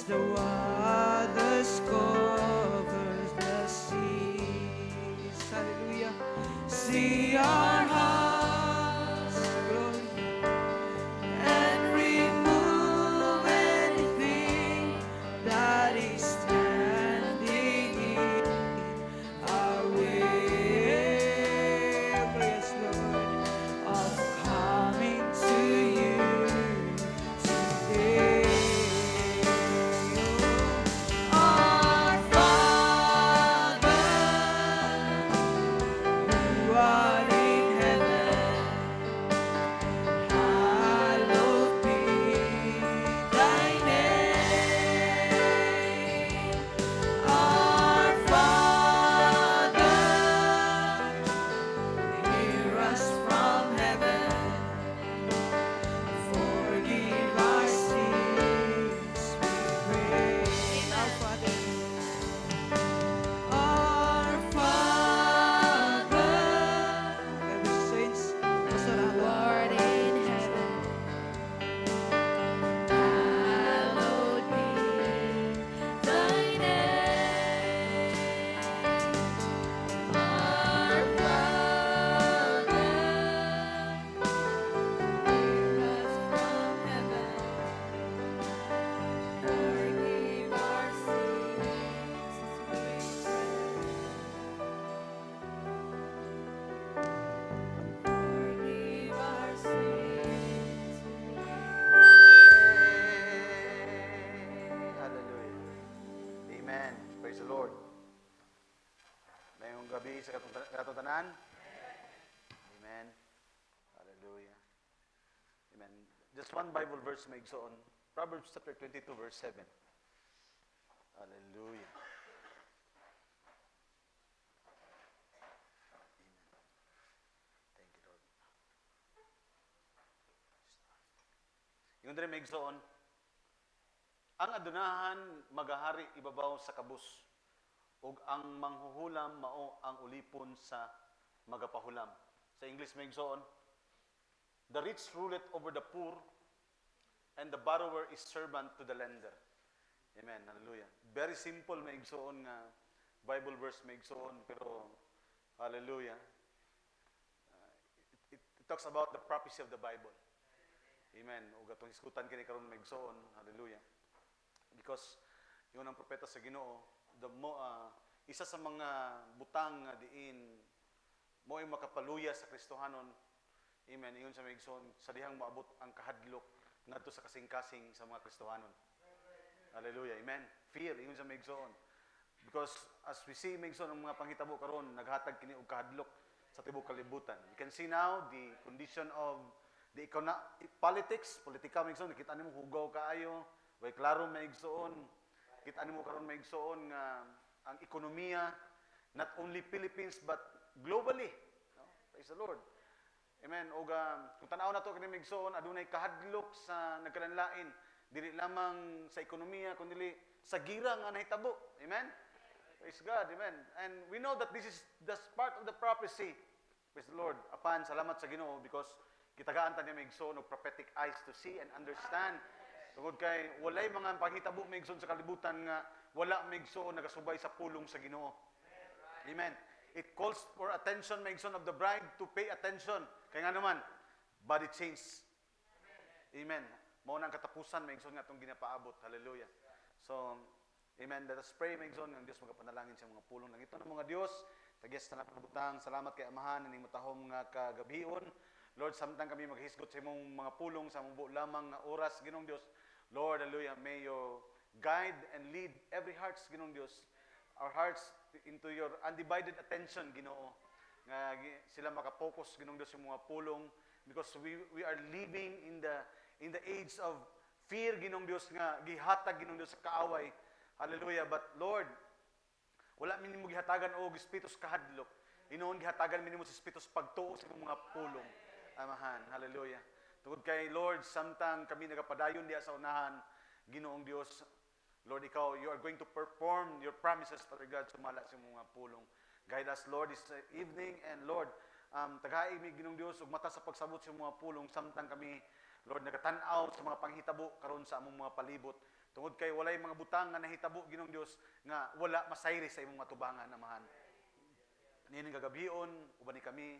the waters covers the seas. Hallelujah. See our hearts, glory, and remove anything that is standing in our way. Yes, Lord, of coming to you today. Our Father, who art in heaven, hallowed be thy name. Our Father, hear us from heaven, forgive our sins, we pray. Our Father, every saints, Who art in heaven, hallowed be thy name. Our Father, hear us from heaven, forgive our sins, we pray. Forgive our sins, Hallelujah. Amen. Praise the Lord. Ngayong gabi sa katutanan. Amen. Hallelujah. Amen. Just one Bible verse may on Proverbs chapter 22 verse 7. Hallelujah. Amen. Thank you, Lord. Yung din may on, ang adunahan magahari ibabaw sa kabus, ug ang manghuhulam mao ang ulipon sa magapahulam. Sa English may on, the rich ruleth over the poor, and the borrower is servant to the lender. Amen. Hallelujah. Very simple may on nga Bible verse may on, pero hallelujah. It talks about the prophecy of the Bible. Amen. Ug atong iskutan kini karon may on. Hallelujah. Because yun ang propeta sa Ginoo, isa sa mga butang nga diin mo ay makapaluya sa Kristohanon. Amen. Iyon sa maigsoon sa dihang maabot ang kahadlok ngadto sa kasing-kasing sa mga Kristohanon. Hallelujah. Amen. Fear iyon sa maigsoon. Because as we see maigsoon ang mga panghitabo karon naghatag kini og kahadlok sa tibuok kalibutan. You can see now the condition of the politics, politika maigsoon, nakita nimo hugaw kaayo. Way klaro maigsoon, kita nimo karon maigsoon nga ang ekonomiya not only Philippines but globally. No? Praise the Lord. Amen. Og kung tan-aw nato kini maigsoon adunay kahadlok sa nagkananlain dili lamang sa ekonomiya kundi sa gira nga nahitabo. Amen. Praise God. Amen. And we know that this is the part of the prophecy. Praise the Lord. Apan salamat sa Ginoo because kitagaan ta niya maigsoon og prophetic eyes to see and understand. Tungod kay walay mga panghitabo maigsoon sa kalibutan nga wala maigsoon nagasubay sa pulong sa Ginoo. Amen. It calls for attention maigsoon of the bride to pay attention. Kay nga naman body change. Amen. Mao nang katapusan maigsoon nga atong ginapaabot. Hallelujah. So, amen. Let us pray maigsoon nga Dios magapanalangin sa mga pulong ng ito ng mga Dios. Tagyas na napabutang. Salamat kay Amahan ning matahom nga kagabion. Lord, samtang kami maghisgot sa imong mga pulong sa mubo lamang nga oras Ginoong Dios. Lord, hallelujah, may you guide and lead every hearts, Ginoong Diyos, our hearts into your undivided attention, Ginoo. Nga sila makapokus, Ginoong Diyos, yung mga pulong, because we are living in the age of fear, Ginoong Diyos, nga gihatag, Ginoong Diyos, sa kaaway. Hallelujah. But Lord, wala minimo gihatagan o gispitos kahadlok. Inoon gihatagan minimo sa spitos pagtuo sa mga pulong. Amahan. Hallelujah. Tungod kay Lord, samtang kami nagapadayon diya sa unahan, Ginoong Dios, Lord, ikaw, you are going to perform your promises, Father God, sumala sa mga pulong. Guide us, Lord, this evening, and Lord, tagahay mi Ginoong Dios ug mata sa pagsabot sa mga pulong samtang kami, Lord, nagatanaw sa mga panghitabo karon sa among mga palibot. Tungod kay walay mga butang nga nahitabo Ginoong Dios nga wala masayri sa imong matubangan amahan. Nining gagabion uban ni kami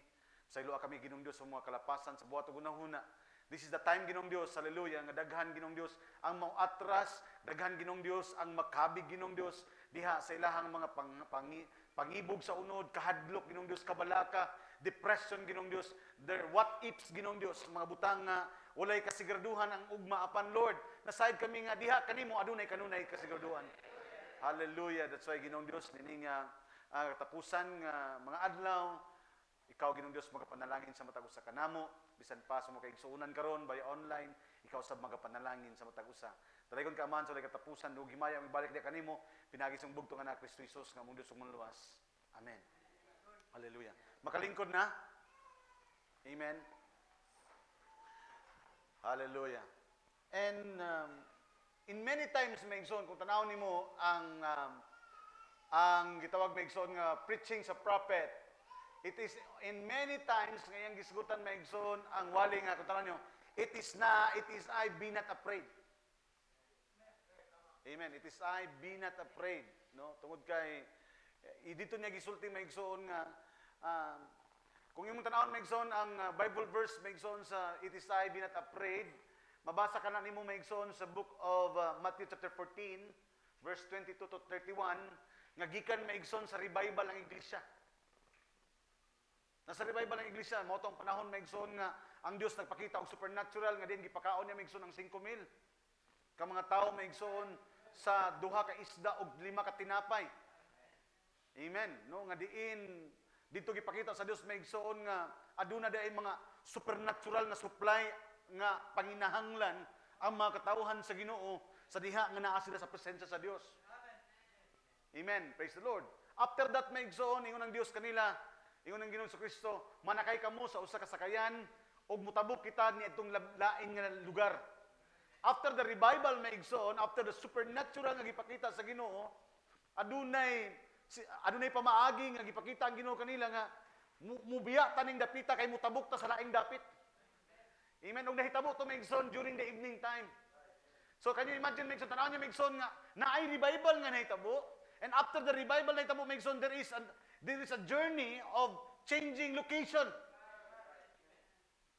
saylo kami Ginoong Dios sa mga kalapasan sa buhat ug unahuna. This is the time Ginoong Dios, hallelujah, nga daghan Ginoong Dios ang mauatras, daghan Ginoong Dios ang makabig Ginoong Dios diha sa ilahang mga pangibog sa unod, kahadlok Ginoong Dios, kabalaka, depression Ginoong Dios, their what ifs Ginoong Dios, mga butang nga walay kasiguraduhan ang ugma apan Lord. Nasayod kami nga diha kanimo adunay kanunay kasiguraduhan. Hallelujah. That's why Ginoong Dios nining tapusan nga mga adlaw ikaw Ginoong Dios magapanalangin sa matag usa kanamo bisan pa sa mo kay igsuonan karon by online ikaw sab magapanalangin sa matag usa. Dayon ka man sa katapusan ug himaya ang ibalik diha kanimo pinagi sa bugtong anak Kristo Jesus nga mong Dios ug luwas. Amen. Hallelujah. Makalingkod na. Amen. Hallelujah. And in many times maigsoon kung tanaw nimo ang gitawag maigsoon nga preaching sa prophet, it is in many times ngayang gisgutan maigsoon ang wali nga kung tanaw niyo, it is I be not afraid. Amen. It is I be not afraid, no? Tungod kay dito niya gisulti maigsoon nga kung imong tanawon maigsoon ang Bible verse maigsoon sa it is I be not afraid, mabasa ka na nimo maigsoon sa book of Matthew chapter 14 verse 22 to 31 nga gikan maigsoon sa revival ang iglesia. Nasa revival ang iglesia mao tong panahon maigsoon nga ang Dios nagpakita og supernatural nga din gipakaon niya maigsoon ang 5,000 ka mga tawo maigsoon sa 2 ka isda ug 5 ka tinapay. Amen. No nga diin dito gipakita sa Dios maigsoon nga aduna daay mga supernatural na supply nga panginahanglan ang mga katawhan sa Ginoo sa diha nga naa sila sa presensya sa Dios. Amen. Praise the Lord. After that maigsoon ingon ang Dios kanila, ingon ang Ginoong Kristo, manakay kamo sa usa ka sakayan ug mutabok kita ni itong lain nga lugar. After the revival maigsoon, after the supernatural nga gipakita sa Ginoo, adunay pamaagi nga gipakita ang Ginoo kanila nga mubiya taning dapita kay mutabok ta sa laing dapit. Amen. Ug nahitabo to maigsoon during the evening time. So can you imagine maigsoon tanaw niyo maigsoon nga naay revival nga nahitabo, and after the revival nahitabo maigsoon there is a journey of changing location.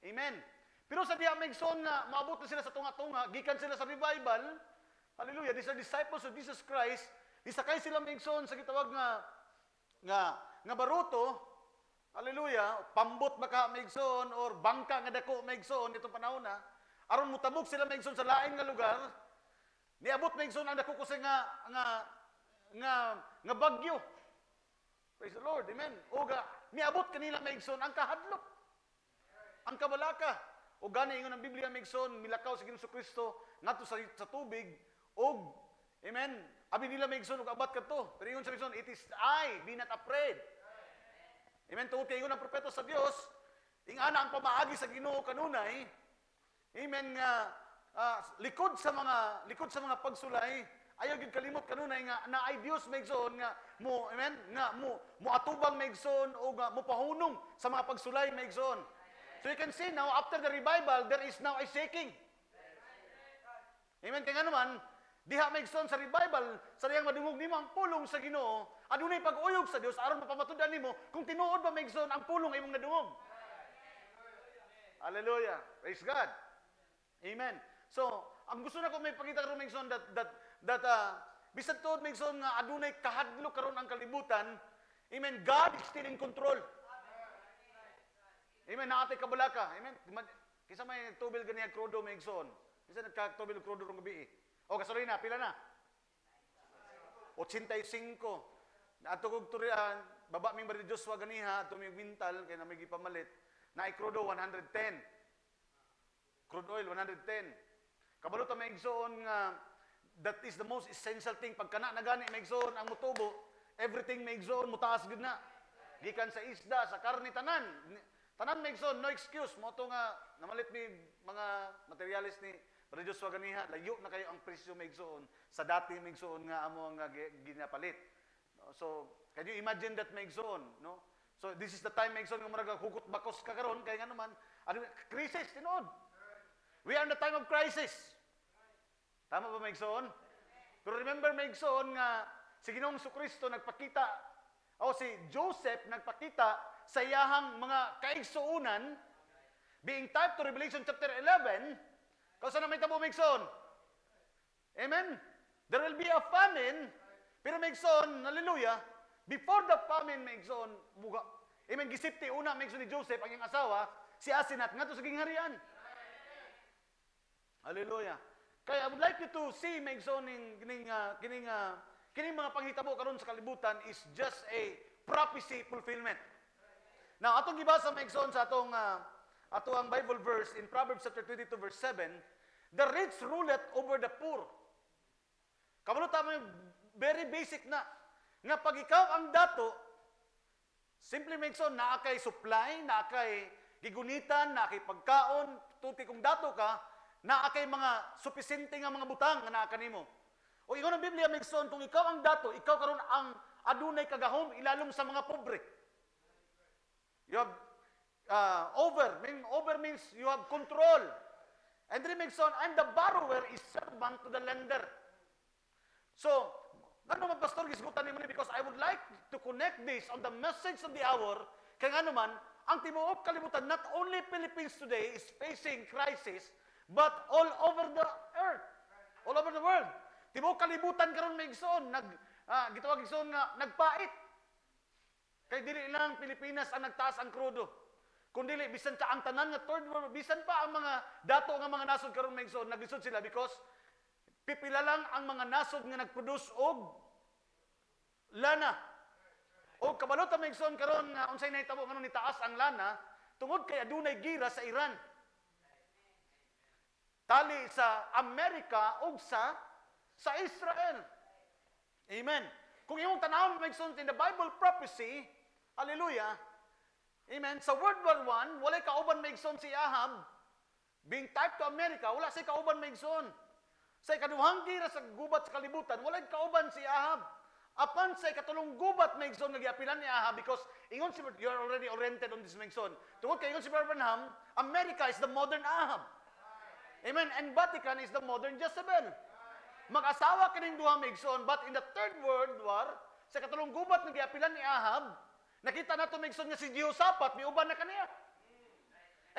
Amen. Pero sa diha maigsoon nga maabot na sila sa tunga-tunga, gikan sila sa revival. Hallelujah. These are disciples of Jesus Christ. Isakay sila maigsoon sa gitawag nga baruto. Hallelujah. Pambot baka maigsoon or bangka nga dako maigsoon itong panahon na aron mutabog sila maigsoon sa lain nga lugar. Niabot maigsoon ang dako kasi nga bagyo. Praise the Lord. Amen. Oga niabot kanila maigsoon ang kahadlok. Ang kabalaka. O gani ingon ang Biblia maigsoon milakaw si Ginoong Kristo ngadto sa tubig og amen. Abi nila maigsoon og abat kadto. Pero ingon sa maigsoon, it is I, be not afraid. Amen. Tuod kay ingon ang propeta sa Dios, ingana ang pamaagi sa Ginoo kanunay. Amen nga likod sa mga pagsulay, ayaw gid kalimot kanunay nga naay Dios maigsoon nga mo amen nga mo atubang maigsoon o nga mo pahunong sa mga pagsulay maigsoon. So you can see now after the revival there is now a shaking. Amen. Kaya nga naman diha maigsoon sa revival, sa diyang madungog nimo ang pulong sa Ginoo, adunay pag-uyog sa Dios aron mapamatudan nimo kung tinuod ba maigsoon ang pulong imong nadungog. Hallelujah. Praise God. Amen. So, ang gusto na ko may pakita karon maigsoon that bisan tuod maigsoon nga adunay kahadlok karon ang kalibutan, amen, God is still in control. Amen. Naatay kabalaka. Amen. Kisa may tubil ganiya krudo maigsoon. Kisa nagka-tubil krudo rong gabi eh. O gasolina, pila na? 85. Ato kog turian, baba ming Maria Joshua ganiha, ato ming mintal, kaya na may gipamalit, na ikrudo 110. Crude oil, 110. Kabalot ang maigsoon nga, that is the most essential thing. Pagkana na gani maigsoon ang mutubo, everything maigsoon, mutaas gud na. Gikan sa isda, sa karne, tanan maigsoon, no excuse. Moto nga, namalit ni mga materialis ni Brother Joshua ganiha, layo na kayo ang presyo maigsoon sa dati maigsoon nga amo nga ginapalit. No? So, can you imagine that maigsoon, no? So, this is the time maigsoon nga murag hugot bakos ka karon kay nga naman, crisis tinuod. We are in the time of crisis. Tama ba maigsoon? Pero remember maigsoon nga si Ginoong Kristo nagpakita o si Joseph nagpakita sa iyahang mga kaigsuunan being typed to Revelation chapter 11. Kausa na may tabo maigsoon. Amen. There will be a famine, pero maigsoon, hallelujah, before the famine maigsoon, buga. Amen, gisipti una maigsoon ni Joseph ang iyang asawa, si Asenat ngadto sa gingharian. Hallelujah. Kaya I would like you to see maigsoon kining mga panghitabo karon sa kalibutan is just a prophecy fulfillment. Now, atong gibasa maigsoon sa atong ato ang Bible verse in Proverbs chapter 22 verse 7, the rich ruleth over the poor. Kabalo tama yung very basic na nga pag ikaw ang dato, simply maigsoon naa kay supply, naa kay gigunitan, naa kay pagkaon, tuti kung dato ka, naa kay mga supisente nga mga butang nga naa kanimo. O ingon ang Biblia maigsoon kung ikaw ang dato, ikaw karon ang adunay kagahom ilalom sa mga pobre. You have over means you have control. And then maigsoon, and the borrower is servant to the lender. So, ano man pastor gisgutan nimo ni because I would like to connect this on the message of the hour kay ano man ang tibuok kalibutan not only Philippines today is facing crisis but all over the earth, all over the world. Tibuok kalibutan karon maigsoon gitawag igsoon nga nagpait. Kay dili lang Pilipinas ang nagtaas ang krudo. Kundi bisan ta ang tanan nga third world, bisan pa ang mga dato nga mga nasod karon maigsoon naglisod sila because pipila lang ang mga nasod nga nagproduce og lana. O kabalo ta maigsoon karon nga unsay nahitabo ngano ni taas ang lana tungod kay adunay gira sa Iran. Tali sa Amerika ug sa Israel. Amen. Kung imong tanawon maigsoon in the Bible prophecy, hallelujah. Amen. Sa World War I, walay kauban maigsoon si Ahab being typed to America, wala say kauban maigsoon. Sa ikaduhang gira sa gubat sa kalibutan, walay kauban si Ahab. Apan sa ikatulong gubat maigsoon nga giapilan ni Ahab because ingon si you are already oriented on this maigsoon. Tungod kay ingon si Brother Branham, America is the modern Ahab. Amen. And Vatican is the modern Jezebel. Mag-asawa kining duha maigsoon, but in the Third World War, sa katulong gubat nga giapilan ni Ahab, nakita nato maigsoon nga si Jehoshaphat miuban na kaniya.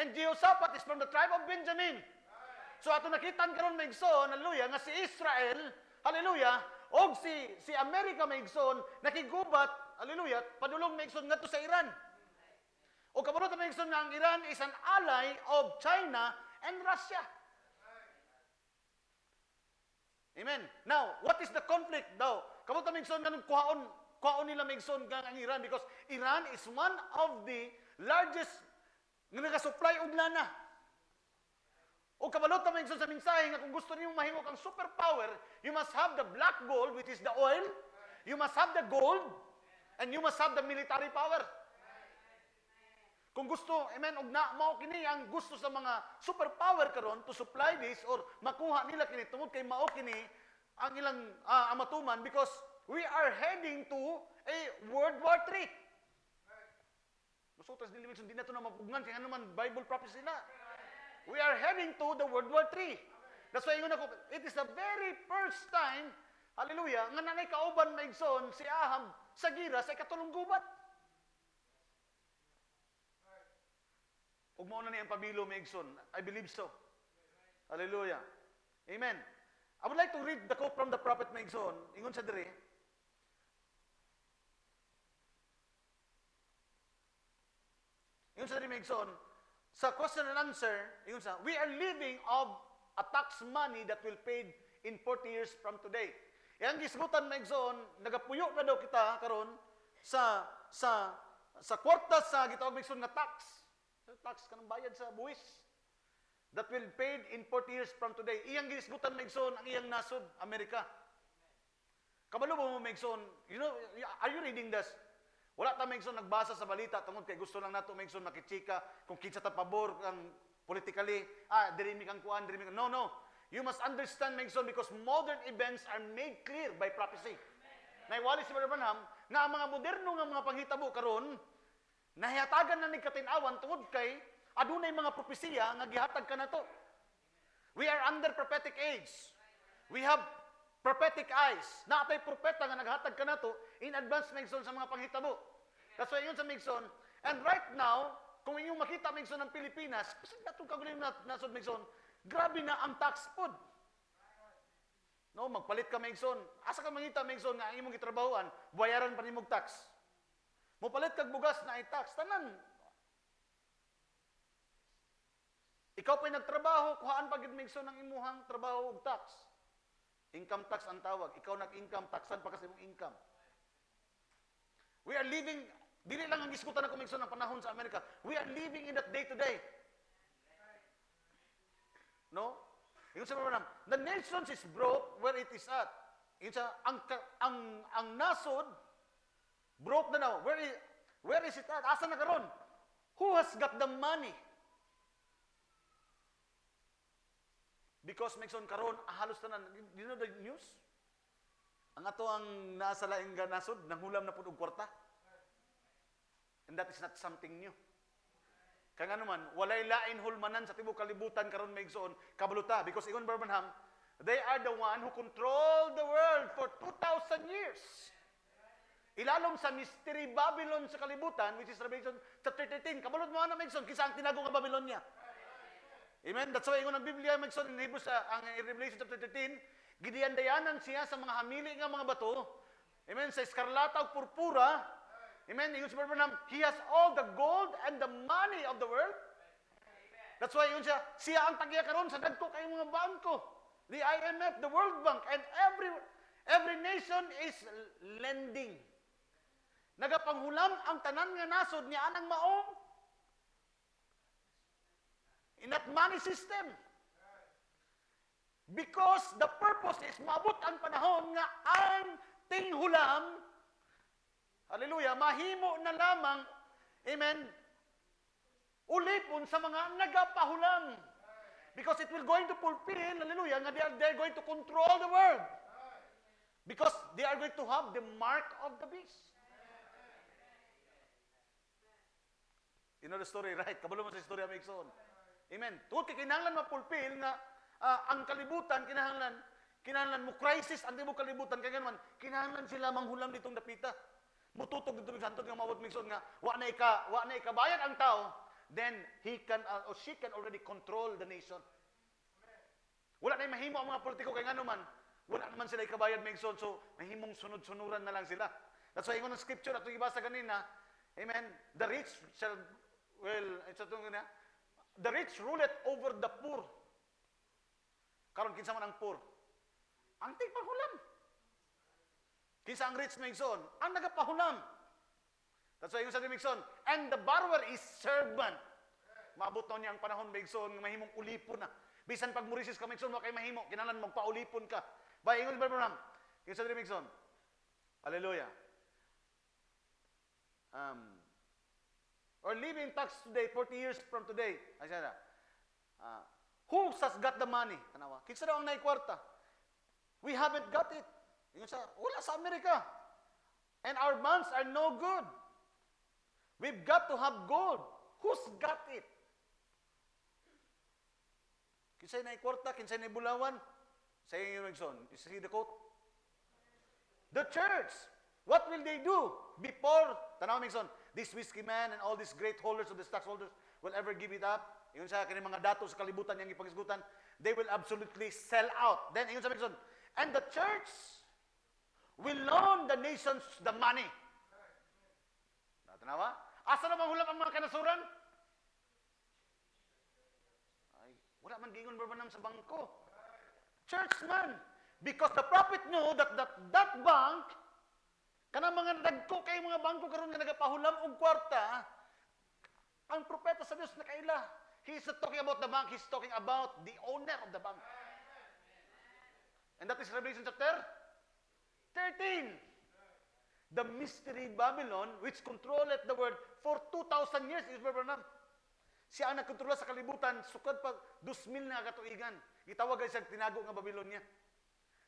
And Jehoshaphat is from the tribe of Benjamin. So ato nakitan karon maigsoon, hallelujah, nga si Israel, hallelujah, og si America maigsoon nakigubat, hallelujah, padulong maigsoon ngadto sa Iran. O kabalo ta maigsoon nga ang Iran is an ally of China and Russia. Amen. Now, what is the conflict daw? Kabalo ta maigsoon nga kuhaon nila maigsoon ang Iran because Iran is one of the largest nga nagasupply og lana. O kabalot ta maigsoon sa mensahe nga kung gusto niyo mahimo kang superpower, you must have the black gold which is the oil, you must have the gold, and you must have the military power. Kung gusto, amen, og na mao kini ang gusto sa mga superpower karon to supply this or makuha nila kini tungod kay mao kini ang ilang amatuman because we are heading to a World War III. Musutas dili di na to na mapugngan kay ano man Bible prophecy na. We are heading to the World War III. That's why ingon ako, it is the very first time, hallelujah, nga nanay kauban maigsoon si Ahab sa gira sa ikatulong gubat. Ug mao na ni ang pabilo maigsoon. I believe so. Hallelujah. Amen. I would like to read the quote from the prophet maigsoon. Ingon sa diri. Ingon sa diri maigsoon, sa question and answer, ingon sa, we are living of a tax money that will paid in 40 years from today. Yang gisgutan maigsoon, nagapuyo na daw kita karon sa kwarta sa gitawag maigsoon nga tax. Tax kanang bayad sa buwis. That will paid in 40 years from today. Iyang gisgutan maigsoon ang iyang nasod, Amerika. Kabalo mo maigsoon, you know, are you reading this? Wala ta maigsoon nagbasa sa balita tungod kay gusto lang nato maigsoon makichika kung kinsa ta pabor kang politically, diri mi kang kuan, diri mi kang no. You must understand maigsoon because modern events are made clear by prophecy. Naiwali si Brother Branham nga ang mga moderno nga mga panghitabo karon nahihatagan na ni katin-awan tungod kay adunay mga propesiya nga gihatag kanato. We are under prophetic age. We have prophetic eyes. Naatay propeta nga naghatag ka nato in advance maigsoon sa mga panghitabo. That's why yun sa maigsoon. And right now, kung inyong makita maigsoon ng Pilipinas, kasi natong kaguling nasod maigsoon, grabe na ang tax pod. No, magpalit ka maigsoon. Asa ka mangita maigsoon nga ang imong gitrabahoan, bayaran pa nimog tax. Mopalit kag bugas na i-tax tanan. Ikaw pa'y nagtrabaho, kuhaan pa gid maigsoon ng imuhang trabaho ug tax. Income tax ang tawag. Ikaw nag-income, taxan pa kasi mong income. We are living, dili lang ang iskutan na kumigsoon ng panahon sa Amerika. We are living in that day to day. No? Yung sa mga the nations is broke where it is at. Yung sa, ang nasod, broke na now. Where is it at? Asa na karon? Who has got the money? Because Mexon karon halos tanan, you know the news? Ang ato ang nasa laing nasod, nanghulam na pud og kwarta. And that is not something new. Kaya nga naman, walay lain hulmanan sa tibok kalibutan karon maigsoon kabaluta. Because ingon Birmingham, they are the one who control the world for 2,000 years. Ilalom sa mystery Babylon sa kalibutan, which is Revelation chapter 13. Kabalot mo na maigsoon, kisa ang tinago nga Babylonia. Amen. That's why ingon ang Biblia maigsoon in Hebrews ang Revelation chapter 13, gidiyandayanan siya sa mga hamili nga mga bato. Amen. Sa eskarlata ug purpura. Amen. Ingon si Birmingham, he has all the gold and the money of the world. That's why yun siya ang tagiya karon sa dagko kay mga bangko. The IMF, the World Bank, and every nation is lending. Nagapanghulam ang tanan nga nasod niya anang maong in that money system. Because the purpose is maabot ang panahon nga ang tinghulam, hallelujah, mahimo na lamang, amen, ulipon sa mga nagapahulam. Because it will going to fulfill, hallelujah, nga they're going to control the world. Because they are going to have the mark of the beast. You know the story, right? Kabalo mo sa istorya maigsoon. Amen. Tungod kay kinahanglan mapulpil nga ang kalibutan kinahanglan mo crisis ang tibok kalibutan kay ganun kinahanglan sila manghulam ditong dapita. Mututog dito sa santot nga mawat migson nga wa na ikabayad ang tao, then he can or she can already control the nation. Wala na mahimo ang mga politiko kay ngano man wala naman sila ikabayad migson, so mahimong sunod-sunuran na lang sila. That's why ingon ang scripture ato gibasa ganina, amen, the rich shall it's atong na the rich ruleth over the poor. Karon kinsa man ang poor? Ang tigpahulam. Kinsa ang rich maigsoon? Ang nagapahulam. That's why yung sa maigsoon, and the borrower is servant. Maabot na niya ang panahon maigsoon nga mahimong ulipon na. Bisan pag murisis ka maigsoon wa kay mahimo, kinahanglan magpaulipon ka. Bay ingon Birmingham. Kinsa diri maigsoon? Hallelujah. Or living tax today, 40 years from today. Ay siya na. Who has got the money? Tanawa. Kinsa daw ang naikwarta? We haven't got it. Ingon sa, wala sa Amerika. And our bonds are no good. We've got to have gold. Who's got it? Kinsay naikwarta? Kinsay naibulawan? Sa inyo Nagson. You see the quote? The church. What will they do before, tanaw Mingson, this whiskey man and all these great holders of the stockholders will ever give it up? Yun sa kanilang mga dato sa kalibutan yung ipangisgutan, they will absolutely sell out. Then, yun sa Mingson, and the church will loan the nations the money. Tanawa? Asa na manghulap ang mga kanasuran? Ay, wala man gingon Birmingham sa bangko. Churchman. Because the prophet knew that bank, kanang mga dagko kay mga bangko karon nga nagapahulam og kwarta, ang propeta sa Dios nakaila. He is not talking about the bank, he's talking about the owner of the bank. And that is Revelation chapter 13. The mystery Babylon, which controlleth the world for 2,000 years, is Babylon. Siya ang nagkontrola sa kalibutan, sukad pa 2,000 na katuigan. Gitawag ay siyang tinago nga Babylonia.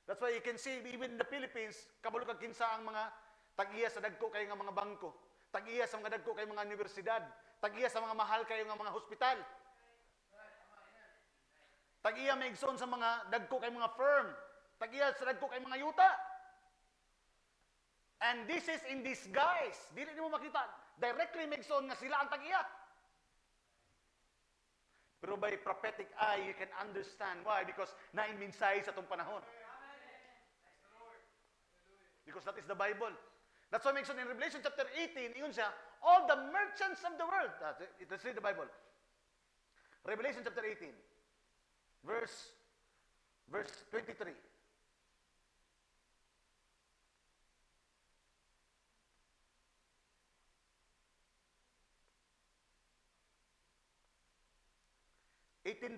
That's why you can see, even in the Philippines, kabalo kag kinsa ang mga tag-iya sa dagko kay nga mga bangko, tag-iya sa mga dagko kay mga universidad, tag-iya sa mga mahal kay nga mga hospital, tag-iya maigsoon sa mga dagko kay mga firm. Tag-iya sa dagko kay mga yuta. And this is in disguise. Dili mo makita directly megson nga sila ang tag-iya. Pero by prophetic eye, you can understand. Why? Because nainminsay sa itong panahon. Because that is the Bible. That's why mentioned in Revelation chapter 18, yun siya, all the merchants of the world. Let's read the Bible. Revelation chapter 18, verse 23.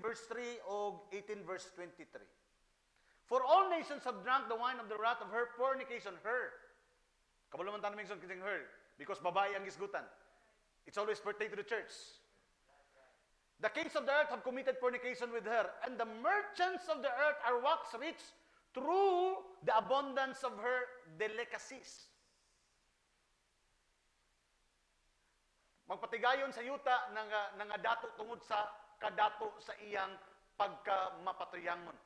Verse 3 o 18 verse 23. For all nations have drunk the wine of the wrath of her fornication. Her. Kabalo man tayo mention kising her. Because babae ang gisgutan. It's always pertain to the church. The kings of the earth have committed fornication with her, and the merchants of the earth are waxed rich through the abundance of her delicacies. Magpatigayon sa yuta ng dato tungod sa kadato sa iyang pagkamapatuyangon.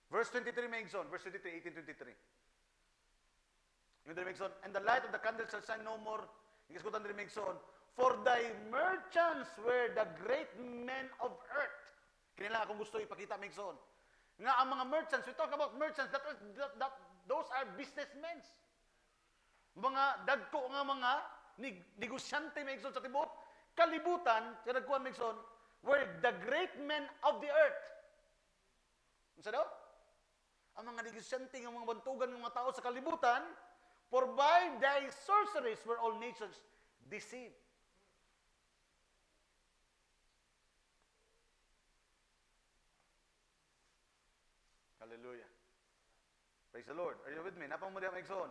Verse 23 Megson, verse 23, 18:23. Yung Megson, and the light of the candle shall shine no more. Ikiskutan din Megson, for thy merchants were the great men of earth. Kinila akong gusto ipakita Megson. Nga ang mga merchants, we talk about merchants, those are businessmen. Mga dagko nga mga negosyante Megson sa tibuok. Kalibutan, kinagkuhan Megson, were the great men of the earth. Unsa daw? Ang mga negosyante, ang mga bantugan ng mga tao sa kalibutan, for by thy sorceries were all nations deceived. Hallelujah. Praise the Lord. Are you with me? Napang mo diya Megson?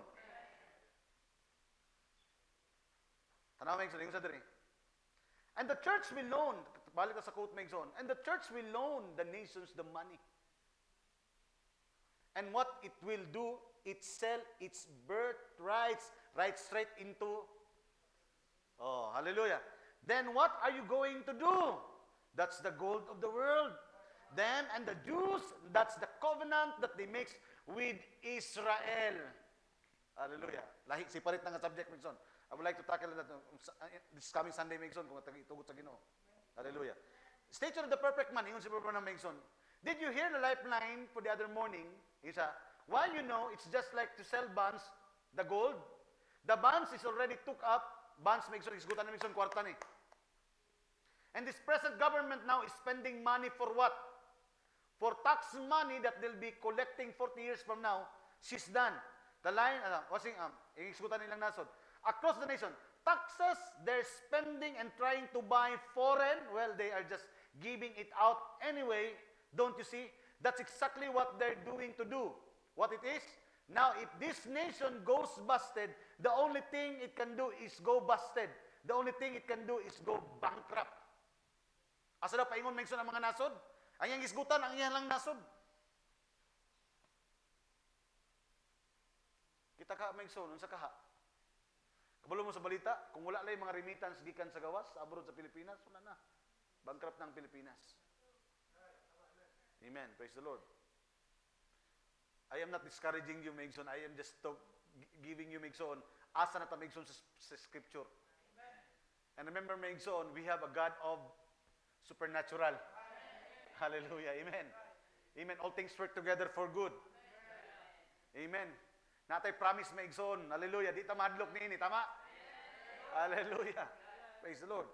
Tanaw Megson, yung sa diri. And the church will loan, balik na sa quote Megson, and the church will loan the nations the money. And what it will do, it sell its birthrights right straight into, oh, hallelujah. Then what are you going to do? That's the gold of the world. Then, and the Jews, that's the covenant that they make with Israel. Hallelujah. Lahi, siparit na nga subject, Megson. I would like to tackle that this coming Sunday, Megson, kung itugot sa Ginoo. Hallelujah. Stature of the perfect man, ingon si Brother Megson. Did you hear the lifeline for the other morning? Isa, while you know it's just like to sell bonds, the gold, the bonds is already took up, bonds Megson, isgutan na Megson, kwarta ni. And this present government now is spending money for what? For tax money that they'll be collecting 40 years from now, she's done. The line, isgutan nilang nasod. Across the nation, taxes, they're spending and trying to buy foreign. Well, they are just giving it out anyway. Don't you see? That's exactly what they're doing to do. What it is? Now, if this nation goes busted, the only thing it can do is go busted. The only thing it can do is go bankrupt. Asa na paingon Megson ang mga nasod? Ang iyang isgutan, ang iyang lang nasod. Kita ka Megson, unsa kaha? Kabalo mo sa balita, kung wala lang mga remittance gikan sa gawas, abroad sa Pilipinas, wala na. Bankrupt ng Pilipinas. Amen. Praise the Lord. I am not discouraging you, Megson. I am just giving you, Megson, asa na ta, Megson, sa Scripture. Amen. And remember, Megson, we have a God of supernatural. Amen. Hallelujah. Amen. Amen. All things work together for good. Amen. Natay promise Megson. Hallelujah. Di ta madlok niini, tama? Hallelujah. Praise the Lord.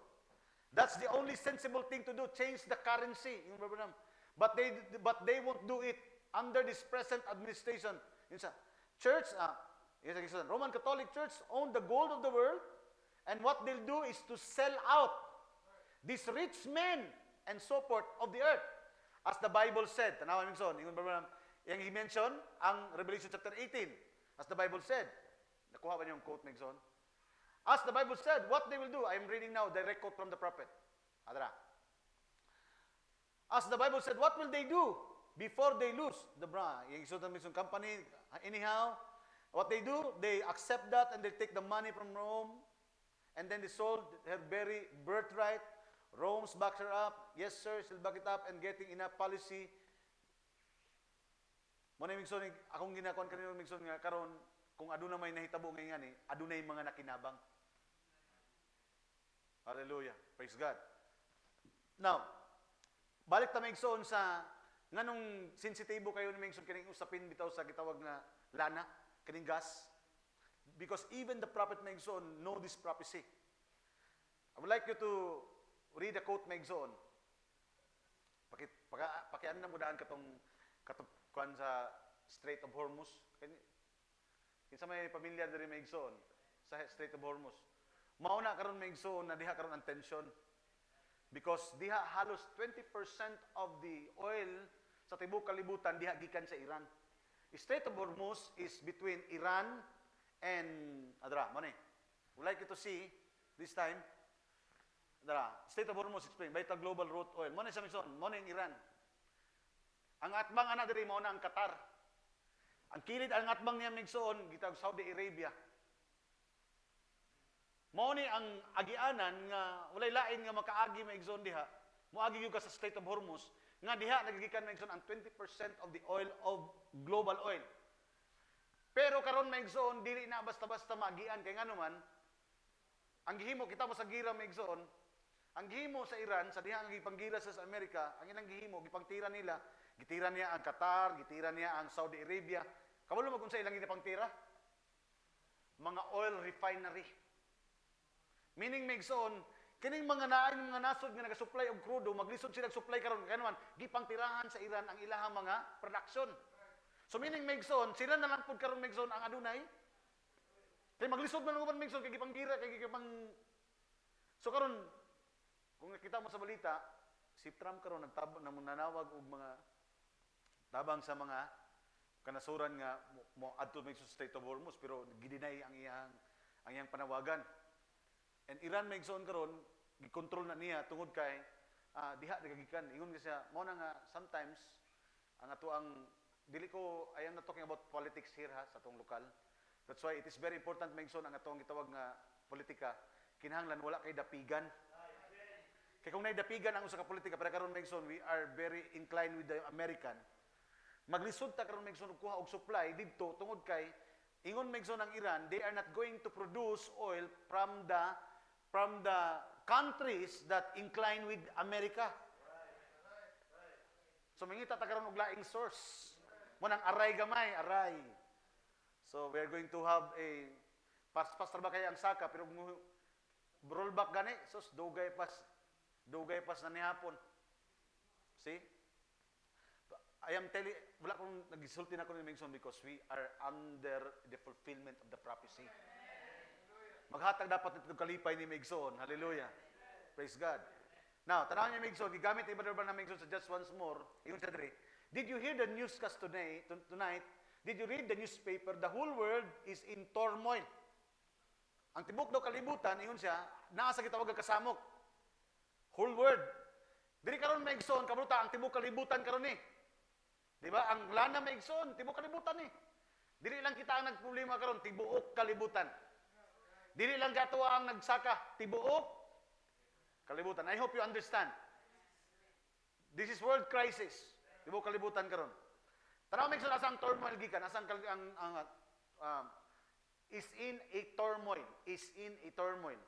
That's the only sensible thing to do. Change the currency. But they won't do it under this present administration. Church, Roman Catholic Church own the gold of the world, and what they'll do is to sell out these rich men and so forth of the earth. As the Bible said, tanawa Megson, yung i-mention ang Revelation chapter 18. As the Bible said, nakuha ba niyo yung quote, Megson? As the Bible said, what they will do, I am reading now, direct quote from the prophet. Adra. As the Bible said, what will they do before they lose the yung isutan Megson company? Anyhow, what they do, they accept that and they take the money from Rome, and then they sold her very birthright. Rome's backs her up. Yes, sir, she'll back it up and getting enough policy Mo na migson akong ginakuan kanino migson nga karon kung aduna may nahitabo ngay ngani, adunay mga nakinabang. Hallelujah. Praise God. Now, balik ta migson sa nganong sensitibo kayo ni migson kining usapin bitaw sa gitawag nga lana, kining gas. Because even the prophet migson know this prophecy. I would like you to read a quote migson. Pakian na mo daan katong kuan sa Strait of Hormuz. Kinsa may pamilya diri migson sa Strait of Hormuz. Mao na karon migson na diha karon ang tension. Because diha halos 20% of the oil sa tibuok kalibutan diha gikan sa Iran. Strait of Hormuz is between Iran and adra mo ni. Would like you to see this time. Adra, Strait of Hormuz explain by the global route oil. Mo ni sa migson, mo ni Iran. Ang atbang ana diri mao na ang Qatar. Ang kilid ang atbang niya migson gitawag Saudi Arabia. Mao ni ang agianan nga walay lain nga makaagi maigsoon diha. Moagi gyud ka sa Strait of Hormuz nga diha nagigikan maigsoon ang 20% of the oil of global oil. Pero karon maigsoon dili na basta-basta maagian kay ngano man ang gihimo kita mo sa gira maigsoon, ang gihimo sa Iran sa diha ang gipanggira sa Amerika, ang ilang gihimo gipangtira nila, gitira niya ang Qatar, gitira niya ang Saudi Arabia. Kabalo mo kung sa ilang gipangtira? Mga oil refinery. Meaning maigsoon, kining mga naay mga nasod nga nagasupply og crudo, maglisod sila supply karon kay naman gipangtirahan sa Iran ang ilahang mga production. So meaning maigsoon, sila na lang pud karon maigsoon ang adunay. Kay maglisod man uban maigsoon kay gipanggira kay gipang. So karon kung nakita mo sa balita, si Trump karon nanawag og mga tabang sa mga kanasuran nga mo adto maigsoon sa Strait of Hormuz pero gidinay ang iyang panawagan. And Iran maigsoon karon gikontrol na niya tungod kay diha nagagikan ingon siya mao na nga sometimes ang ato ang dili ko I am not talking about politics here ha sa atong lokal. That's why it is very important maigsoon ang atong gitawag nga politika kinahanglan wala kay dapigan. Kay kung nay dapigan ang usa ka politika pero karon maigsoon we are very inclined with the American. Maglisod ta karon maigsoon og kuha og supply didto tungod kay ingon maigsoon ang Iran they are not going to produce oil from the countries that incline with America. So mangita ta karon og laing source. Mo nang aray gamay, aray. So we are going to have a pas ba kay ang saka pero rollback gani sus dugay pas na nihapon. See? I am telling wala kong nagisulti na ko ni Mingson because we are under the fulfillment of the prophecy. Maghatag dapat nito kalipay ni Migson. Hallelujah. Praise God. Now, tanawin niya Migson, gigamit ni Brother Branham Migson sa just once more. Ingon siya diri. Did you hear the newscast tonight? Did you read the newspaper? The whole world is in turmoil. Ang tibok daw kalibutan, ingon siya, naa sa gitawag kasamok. Whole world. Diri karon Migson, kabruta ang tibok kalibutan karon ni. Di ba? Ang lana Migson, tibok kalibutan ni. Dili lang kita ang nagproblema karon, tibuok kalibutan. Dili lang gato ang nagsaka, tibuok kalibutan. I hope you understand. This is world crisis. Tibuok kalibutan karon. Tanaw Migson asang turmoil gikan, asang is in a turmoil, is in a turmoil.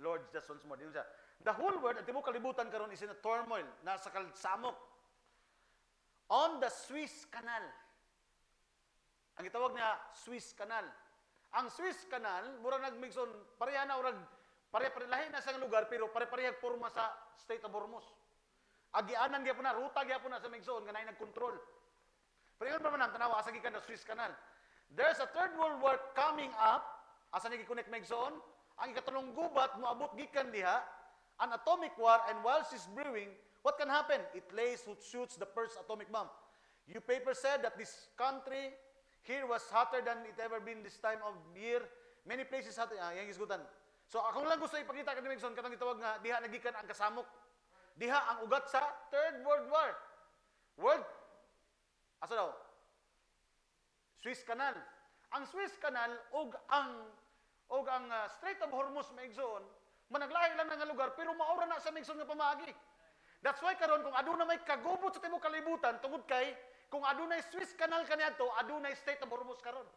Lord, just once more. The whole world, at tibuok kalibutan karon is in a turmoil, nasa kalsamok. On the Suez Canal. Ang itawag niya Suez Canal. Ang Suez Canal, mura nagmigson, pareha na urag, pare-parelahin na sa lugar, pero pare-parehag porma sa Strait of Hormuz. Agianan gyapon na, ruta gyapon na sa migson, ganay nagkontrol. Pero yun pa man ang tanawa, asa gikan na Suez Canal. There's a third world war coming up, asa nagikunik migson, ang ikatulong gubat, moabot gikan diha, an atomic war, and while she's brewing, what can happen? It lays who shoots the first atomic bomb. You paper said that this country here was hotter than it ever been this time of year. Many places hotter. Yang isgutan. So akong lang gusto ipakita kay Migson katong gitawag nga diha nagikan ang kasamok. Diha ang ugat sa Third World War. Asa daw? Suez Canal. Ang Suez Canal ug ang Strait of Hormuz Migson managlahi lang nga lugar pero maura na sa Migson nga pamaagi. That's why karon kung aduna may kagubot sa tibuok kalibutan tungod kay kung adunay Swiss Canal kaniadto, adunay State of Hormuz karon.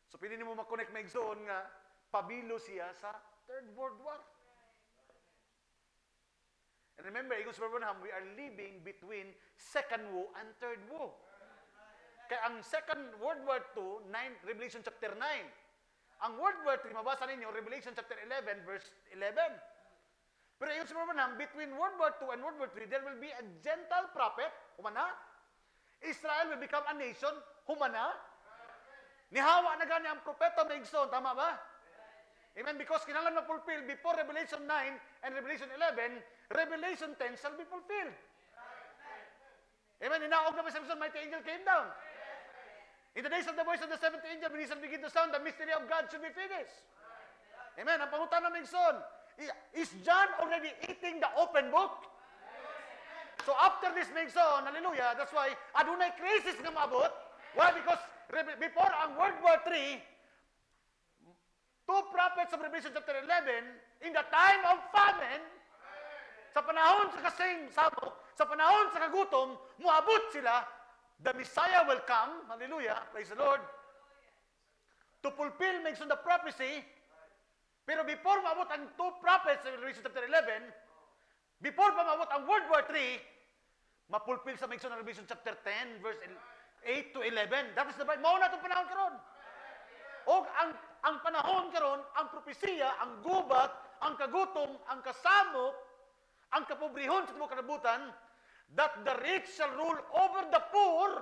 So pili nimo ma-connect maigsoon nga pabilo siya sa Third World War. And remember, Igos Abraham, we are living between Second War and Third War. Kaya ang Second World War II, Revelation chapter 9. Ang World War III, mabasa ninyo, Revelation chapter 11, verse 11. Pero Igos Abraham, between World War II and World War III, there will be a Gentile prophet, humana. Israel will become a nation, humana. Nihawa na gani ang propeta maigsoon, tama ba? Amen. Because kinahanglan ma-fulfill before Revelation 9 and Revelation 11, Revelation 10 shall be fulfilled. Amen. Inaog na ba sa mighty angel came down. In the days of the voice of the seventh angel, when he shall begin to sound, the mystery of God should be finished. Amen. Ang pangutan na Mingson, is John already eating the open book? So after this Mingson, hallelujah, that's why adunay crisis nga maabot. Why? Because before ang World War III, two prophets of Revelation chapter 11, in the time of famine, sa panahon sa kasing sabok, sa panahon sa kagutom, muabot sila, the Messiah will come, hallelujah, praise the Lord, to fulfill makes on the prophecy. Pero before maabot ang two prophets sa Revelation chapter 11, before pa maabot ang World War III, mapulpil sa makes on Revelation chapter 10, verse 8 to 11. That is the Bible. Mauna itong panahon karon. O ang panahon karon, ang propesiya, ang gubat, ang kagutom, ang kasamok, ang kapobrehon sa tibuok kanabutan, that the rich shall rule over the poor,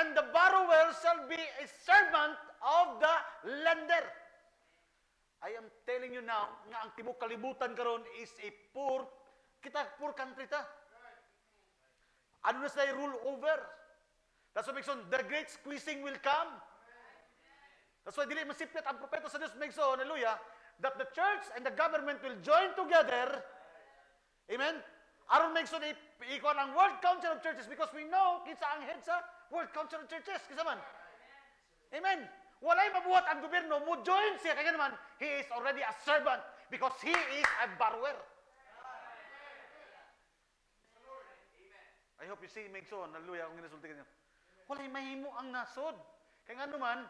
and the borrower shall be a servant of the lender. I am telling you now, nga ang tibuok kalibutan karon is a poor, kita poor country ta. Ano na sila rule over? That's what makes on the great squeezing will come. That's why dili masipit ang propeta sa Dios makes on, hallelujah, that the church and the government will join together. Amen? Aron makes on ikaw ang World Council of Churches because we know kinsa ang head sa World Council of Churches. Kinsa man? Amen. Walay mabuhat ang gobyerno, mo join siya kaya naman he is already a servant because he is a borrower. I hope you see makes on, hallelujah, kung ginasulti kanyo. Walay mahimo ang nasod. Kaya nga naman,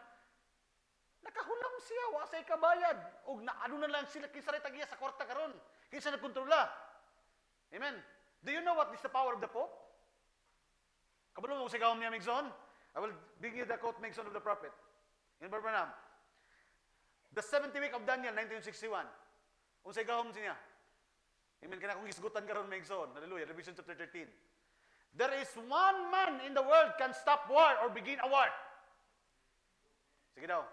nakahulam siya, wa say kabayad. O ano na lang sila, kinsa rin tagiya sa kwarta karon. Kinsa nagkontrola. Amen. Do you know what is the power of the Pope? Kabalo mo sigawam niya, Migson? I will bring you the quote, Migson, of the prophet. In Barbanam. The 70th week of Daniel, 1961. Unsay gahom siya. Amen. Kaya kung isgutan karon, Migson. Hallelujah. Revelation chapter 13. There is one man in the world can stop war or begin a war. Sige daw.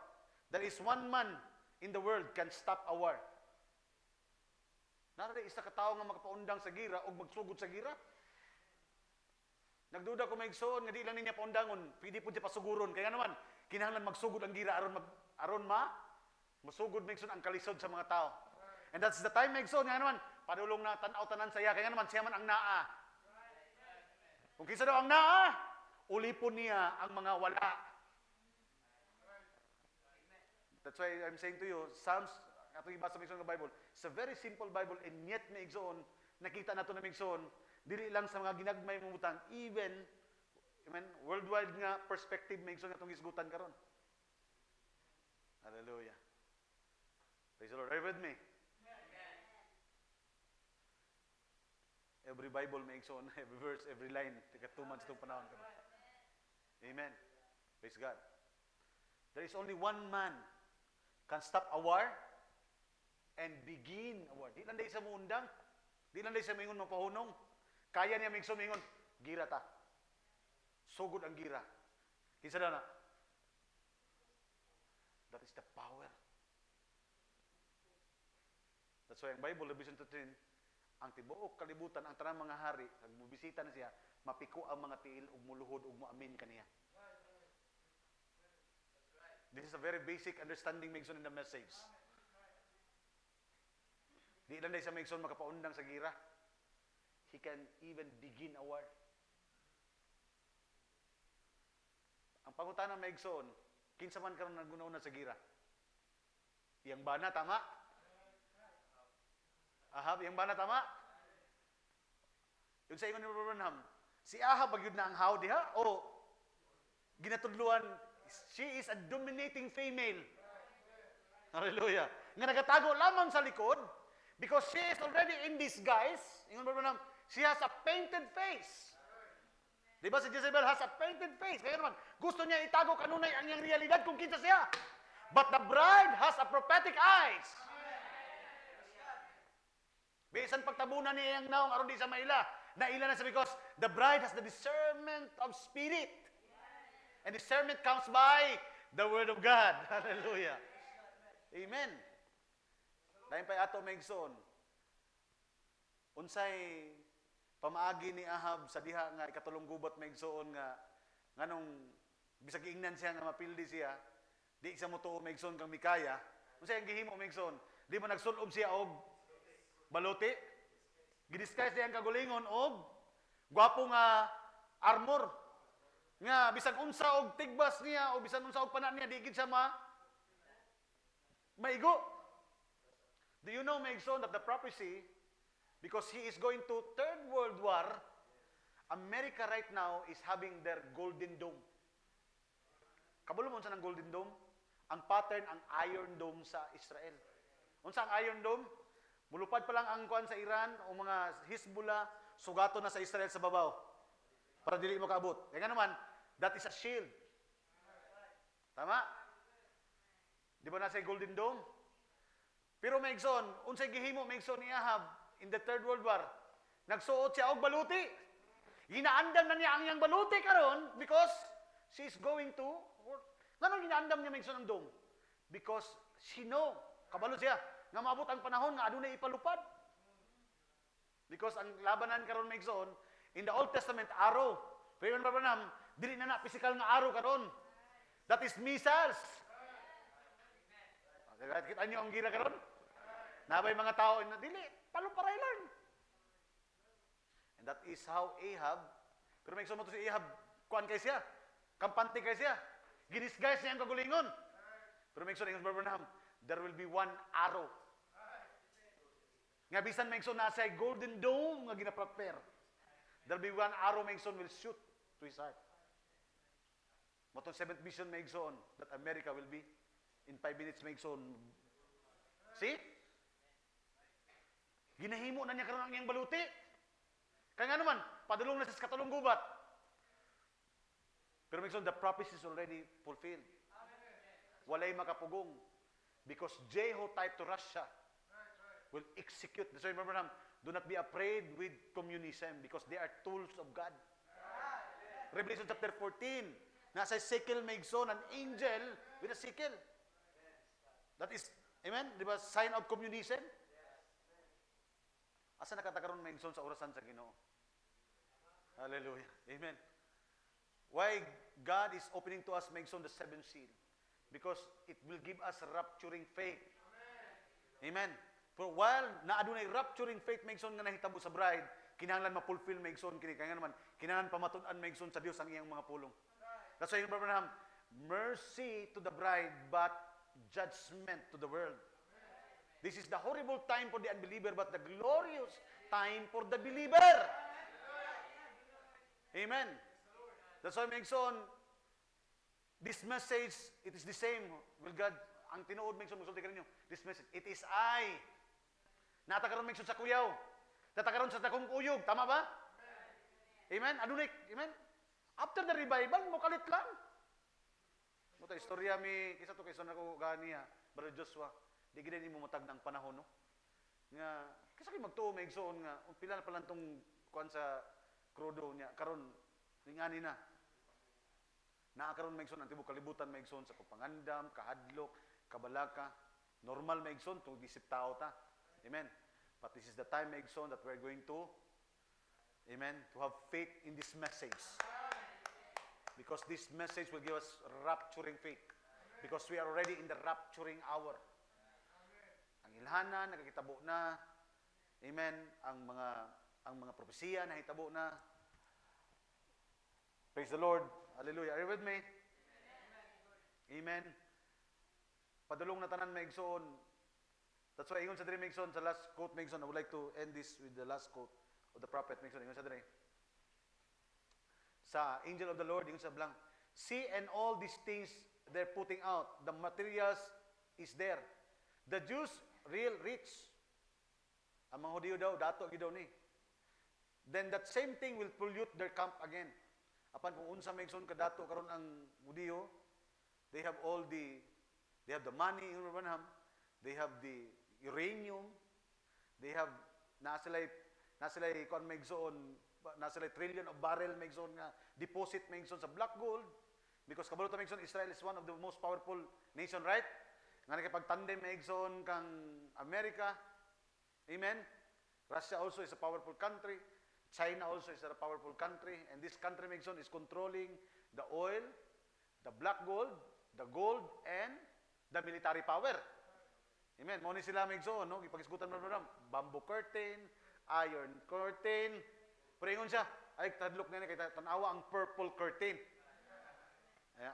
There is one man in the world can stop a war. Nara isa ka tawo nga makapaundang sa gira o magsugod sa gira. Nagduda ko maigsoon nga di lang niya paundangon, pwede po siya pasuguron. Kaya naman, kinahanglan magsugod ang gira aron masugod maigsoon ang kalisod sa mga tao. And that's the time maigsoon nga naman, padulong na tan-aw tanan saya. Kaya naman siya man ang naa. Kung kinsa daw ang naa, ulipon niya ang mga wala. That's why I'm saying to you, Psalms, atong ibasa sa Bible, it's a very simple Bible, and yet maigsoon, nakita nato na maigsoon, dili lang sa mga ginagmay mumutang, even, amen, worldwide nga perspective maigsoon atong isgutan karon. Hallelujah. Praise the Lord. Are you with me? Every Bible makes on, every verse, every line. Tika 2 months itong panahon ka. Amen. Praise God. There is only one man can stop a war and begin a war. Di lang day sa muundang. Di lang day sa mingon mapahunong. Kaya niya mingso mingon, gira ta. Sugod ang gira. Kinsa na? That is the power. That's why ang Bible, Revelation 13, ang tibuok kalibutan, ang tanang mga hari, kag mubisita na siya, mapiko ang mga tiil ug muluhod ug moamin kaniya. This is a very basic understanding Megson in the message. Di lang day sa Megson makapaundang sa gira. He can even begin a war. Ang pangutana Megson, kinsa man karon nagunauna sa gira? Yang bana tama? Ahab, yang bana tama? Yung sa ingon ni Brother Branham, si Ahab bagyod na ang how diha o ginatudluan, she is a dominating female. Hallelujah. Nga nagatago lamang sa likod because she is already in disguise. Ingon Brother Branham, she has a painted face. Di ba si Jezebel has a painted face? Kaya naman, gusto niya itago kanunay ang iyang realidad kung kinsa siya. But the bride has a prophetic eyes. Bisan pagtabunan niya yung naong aron di sa maila. Naila na siya because the bride has the discernment of spirit. And discernment comes by the word of God. Hallelujah. Amen. Dahil pa ato may igsoon. Unsay pamaagi ni Ahab sa diha nga ikatulong gubat may igsoon nga nganong bisag giingnan siya nga mapildi siya, di siya mo tuo may igsoon kang Mikaya. Unsay ang gihimo may igsoon? Di mo nagsulob siya og baluti? Gidisguise siya ang kagulingon og gwapo nga armor. Nga bisag unsa og tigbas niya o bisan unsa og pana niya di gid siya maigo. Do you know may igsoon that the prophecy, because he is going to Third World War, America right now is having their Golden Dome. Kabalo mo unsa ng Golden Dome? Ang pattern ang Iron Dome sa Israel. Unsa ang Iron Dome? Mulupad pa lang ang kuan sa Iran o mga Hezbollah, sugato na sa Israel sa babaw. Para dili makaabot. Kaya nga naman, that is a shield. Tama? Di ba nasa Golden Dome? Pero maigsoon, unsay gihimo maigsoon ni Ahab in the Third World War? Nagsuot siya og baluti. Ginaandam na niya ang iyang baluti karon because she is going to work. Ngano ginaandam niya maigsoon ang dome? Because she know, kabalo siya, nga maabot ang panahon nga adunay ipalupad. Because ang labanan karon maigsoon in the Old Testament araw. Pero ba nam dili na physical nga araw karon. That is missiles. Kita niyo ang gira karon? Nabay mga tao na dili paluparay lang. And that is how Ahab, pero may mo to si Ahab, kuan kay siya, kampante kay siya, ginisguise niya ang kagulingon. Pero may ingon Brother Branham, there will be one arrow. Nga bisan may nasa Golden Dome nga gina-prepare. There will be one arrow may will shoot to his heart. Motong 7th mission may that America will be in 5 minutes may See? Ginahimo na niya karon ang iyang baluti. Kaya nga naman, padulong na siya sa katulong gubat. Pero may the prophecy is already fulfilled. Walay makapugong. Because Jehotype to Russia will execute. That's why remember, do not be afraid with communism because they are tools of God. Revelation chapter 14, nasa sickle may an angel with a sickle. That is, amen? Di ba, sign of communism? Asa nakatakaroon may sa orasan sa Ginoo? Hallelujah. Amen. Why God is opening to us may the 7th seal? Because it will give us rapturing faith. Amen. For while naadunay rapturing faith may nga nahitabo sa bride, kinahanglan ma-fulfill may kini kaya naman kinahanglan pamatud-an may sa Dios ang iyang mga pulong. That's why Brother Branham, mercy to the bride but judgment to the world. This is the horrible time for the unbeliever but the glorious time for the believer. Amen. That's why Megson, this message, it is the same. Will God, ang tinuod Megson, musulti ka ninyo, this message, it is I. Natakaroon Megson sa kuyaw. Tatakaroon sa takong uyog. Tama ba? Amen. Adunik. Amen. After the revival, mukalit lang. Muta istorya mi, kisa to kaysa nako ganiya, Brother Joshua. Di gid ni mo matag ng panahon no. Nga kisa kay magtuo may igsoon nga pila na pala tong kuan sa krudo niya karon ringani na. Naa karon may igsoon ang tibuok kalibutan may igsoon sa pagpangandam, kahadlok, kabalaka. Normal may igsoon to disip tao ta. Amen. But this is the time may igsoon that we're going to amen, to have faith in this message. Because this message will give us rapturing faith. Because we are already in the rapturing hour. Ang ilhanan nakakitabo na. Amen. Ang mga propesiya nakitabo na. Praise the Lord. Hallelujah. Are you with me? Amen. Padulong na tanan maigsoon. That's why ingon sa diri maigsoon sa last quote maigsoon. I would like to end this with the last quote of the prophet. Minsan, ingon sa dere. Sa angel of the Lord, ingon sa blank, see and all these things they're putting out. The materials is there. The Jews, real rich. Ang mga Hudiyo daw, dato gidaw ni. Then that same thing will pollute their camp again. Apan kung unsa may igsoon kadato karon ang Hudiyo, they have the money in Abraham, they have the uranium, they have nasilay kon may igsoon, nasilay trillion of barrel may igsoon nga deposit may igsoon sa black gold, because kabalo ta may igsoon Israel is one of the most powerful nation, right? Nga nakipagtandem may igsoon kang America. Amen. Russia also is a powerful country. China also is a powerful country, and this country may igsoon is controlling the oil, the black gold, the gold, and the military power. Amen. Mao ni sila may igsoon, no? Gipagisgutan mo bamboo curtain, iron curtain. Pero ingon siya, ay tadlok na kay tanawa ang purple curtain.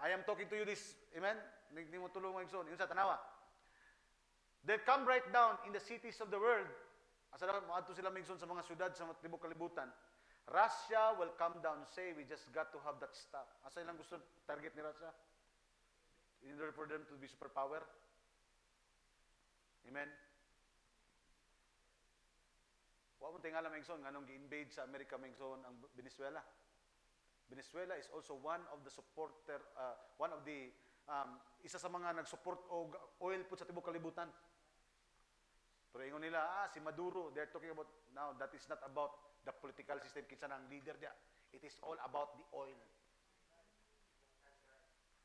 I am talking to you this, amen? Hindi mo tulong mo igsoon. Ingon sa tanawa. They come right down in the cities of the world. Asa dapat moadto sila may igsoon sa mga syudad sa tibok kalibutan. Russia will come down and say, we just got to have that stuff. Asa ilang gusto target ni Russia? In order for them to be superpower. Amen. Wa mo tingala maigsoon nganong gi-invade sa Amerika maigsoon ang Venezuela. Venezuela is also one of the isa sa mga nag-support og oil put sa tibok kalibutan. Pero ingon nila, si Maduro, they're talking about now that is not about the political system kinsa nang leader dia. It is all about the oil.